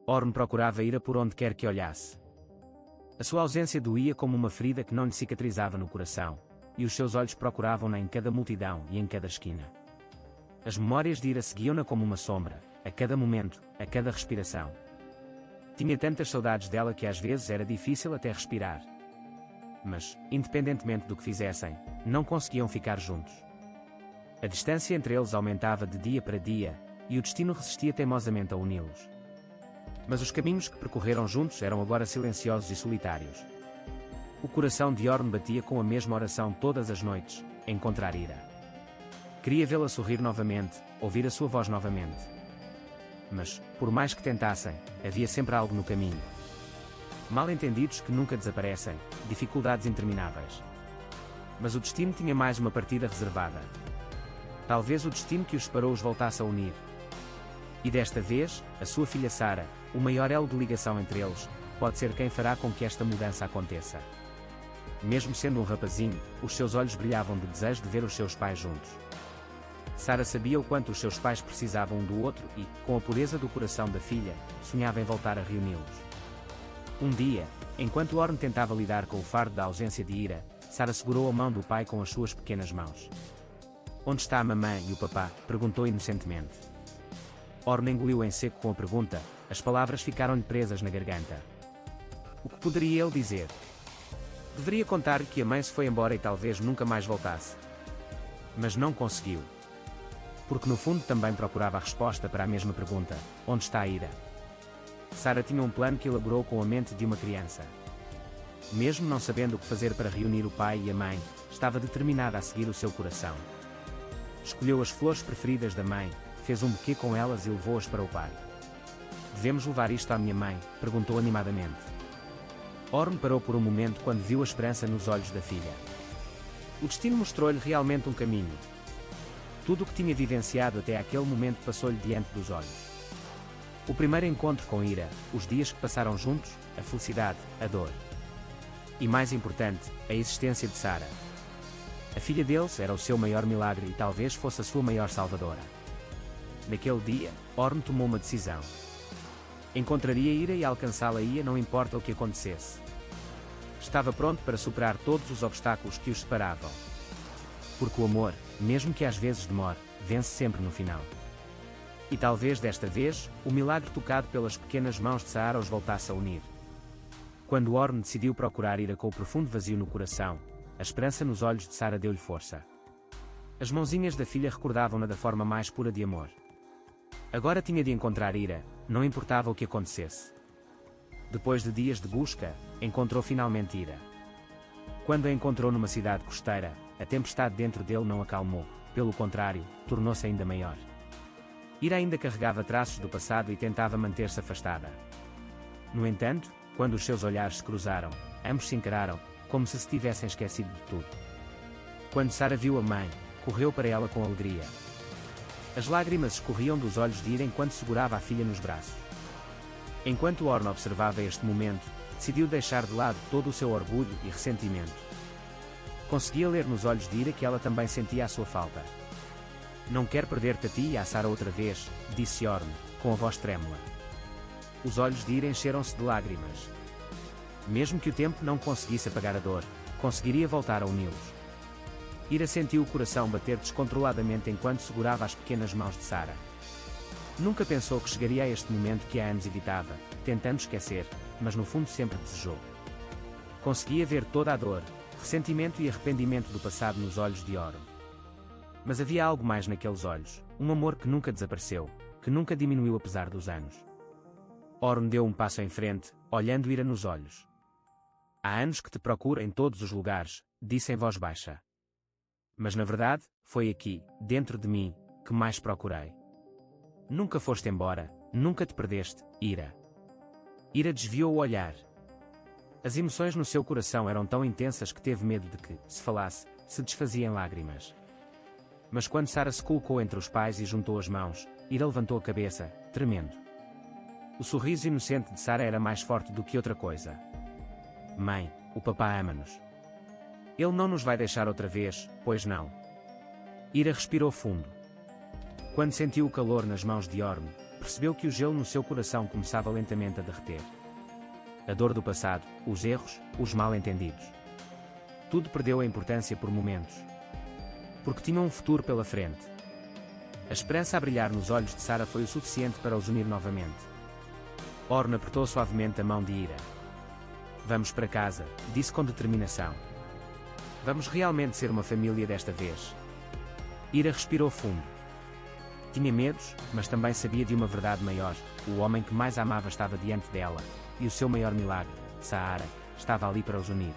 Orm procurava Ira por onde quer que olhasse. A sua ausência doía como uma ferida que não lhe cicatrizava no coração, e os seus olhos procuravam-na em cada multidão e em cada esquina. As memórias de Ira seguiam-na como uma sombra, a cada momento, a cada respiração. Tinha tantas saudades dela que às vezes era difícil até respirar. Mas, independentemente do que fizessem, não conseguiam ficar juntos. A distância entre eles aumentava de dia para dia, e o destino resistia teimosamente a uni-los. Mas os caminhos que percorreram juntos eram agora silenciosos e solitários. O coração de Orm batia com a mesma oração todas as noites: encontrar Ira. Queria vê-la sorrir novamente, ouvir a sua voz novamente. Mas, por mais que tentassem, havia sempre algo no caminho. Mal-entendidos que nunca desaparecem, dificuldades intermináveis. Mas o destino tinha mais uma partida reservada. Talvez o destino que os separou os voltasse a unir. E desta vez, a sua filha Sara, o maior elo de ligação entre eles, pode ser quem fará com que esta mudança aconteça. Mesmo sendo um rapazinho, os seus olhos brilhavam de desejo de ver os seus pais juntos. Sara sabia o quanto os seus pais precisavam um do outro e, com a pureza do coração da filha, sonhava em voltar a reuni-los. Um dia, enquanto Orm tentava lidar com o fardo da ausência de Ira, Sara segurou a mão do pai com as suas pequenas mãos. "Onde está a mamãe e o papá?" perguntou inocentemente. Orm engoliu em seco com a pergunta, as palavras ficaram-lhe presas na garganta. O que poderia ele dizer? Deveria contar-lhe que a mãe se foi embora e talvez nunca mais voltasse. Mas não conseguiu. Porque no fundo também procurava a resposta para a mesma pergunta: onde está a Ira? Sara tinha um plano que elaborou com a mente de uma criança. Mesmo não sabendo o que fazer para reunir o pai e a mãe, estava determinada a seguir o seu coração. Escolheu as flores preferidas da mãe, fez um buquê com elas e levou-as para o pai. "Devemos levar isto à minha mãe?" perguntou animadamente. Orm parou por um momento quando viu a esperança nos olhos da filha. O destino mostrou-lhe realmente um caminho. Tudo o que tinha vivenciado até aquele momento passou-lhe diante dos olhos. O primeiro encontro com Ira, os dias que passaram juntos, a felicidade, a dor. E mais importante, a existência de Sara. A filha deles era o seu maior milagre e talvez fosse a sua maior salvadora. Naquele dia, Orm tomou uma decisão. Encontraria Ira e alcançá-la-ia não importa o que acontecesse. Estava pronto para superar todos os obstáculos que os separavam. Porque o amor, mesmo que às vezes demore, vence sempre no final. E talvez desta vez, o milagre tocado pelas pequenas mãos de Sara os voltasse a unir. Quando Orm decidiu procurar Ira com o profundo vazio no coração, a esperança nos olhos de Sara deu-lhe força. As mãozinhas da filha recordavam-na da forma mais pura de amor. Agora tinha de encontrar Ira, não importava o que acontecesse. Depois de dias de busca, encontrou finalmente Ira. Quando a encontrou numa cidade costeira, a tempestade dentro dele não acalmou, pelo contrário, tornou-se ainda maior. Ira ainda carregava traços do passado e tentava manter-se afastada. No entanto, quando os seus olhares se cruzaram, ambos se encararam, como se tivessem esquecido de tudo. Quando Sara viu a mãe, correu para ela com alegria. As lágrimas escorriam dos olhos de Ira enquanto segurava a filha nos braços. Enquanto Orm observava este momento, decidiu deixar de lado todo o seu orgulho e ressentimento. Conseguia ler nos olhos de Ira que ela também sentia a sua falta. "Não quero perder-te a ti e a Sara outra vez", disse Orm, com a voz trêmula. Os olhos de Ira encheram-se de lágrimas. Mesmo que o tempo não conseguisse apagar a dor, conseguiria voltar a uni-los. Ira sentiu o coração bater descontroladamente enquanto segurava as pequenas mãos de Sara. Nunca pensou que chegaria a este momento que há anos evitava, tentando esquecer, mas no fundo sempre desejou. Conseguia ver toda a dor, ressentimento e arrependimento do passado nos olhos de Orm. Mas havia algo mais naqueles olhos, um amor que nunca desapareceu, que nunca diminuiu apesar dos anos. Orm deu um passo em frente, olhando Ira nos olhos. "Há anos que te procuro em todos os lugares", disse em voz baixa. "Mas na verdade, foi aqui, dentro de mim, que mais procurei. Nunca foste embora, nunca te perdeste, Ira." Ira desviou o olhar. As emoções no seu coração eram tão intensas que teve medo de que, se falasse, se desfazia em lágrimas. Mas quando Sara se colocou entre os pais e juntou as mãos, Ira levantou a cabeça, tremendo. O sorriso inocente de Sara era mais forte do que outra coisa. "Mãe, o papá ama-nos. Ele não nos vai deixar outra vez, pois não?" Ira respirou fundo. Quando sentiu o calor nas mãos de Orm, percebeu que o gelo no seu coração começava lentamente a derreter. A dor do passado, os erros, os mal-entendidos. Tudo perdeu a importância por momentos. Porque tinha um futuro pela frente. A esperança a brilhar nos olhos de Sarah foi o suficiente para os unir novamente. Orne apertou suavemente a mão de Ira. Vamos para casa, disse com determinação. Vamos realmente ser uma família desta vez. Ira respirou fundo. Tinha medos, mas também sabia de uma verdade maior. O homem que mais amava estava diante dela, e o seu maior milagre, Saara, estava ali para os unir.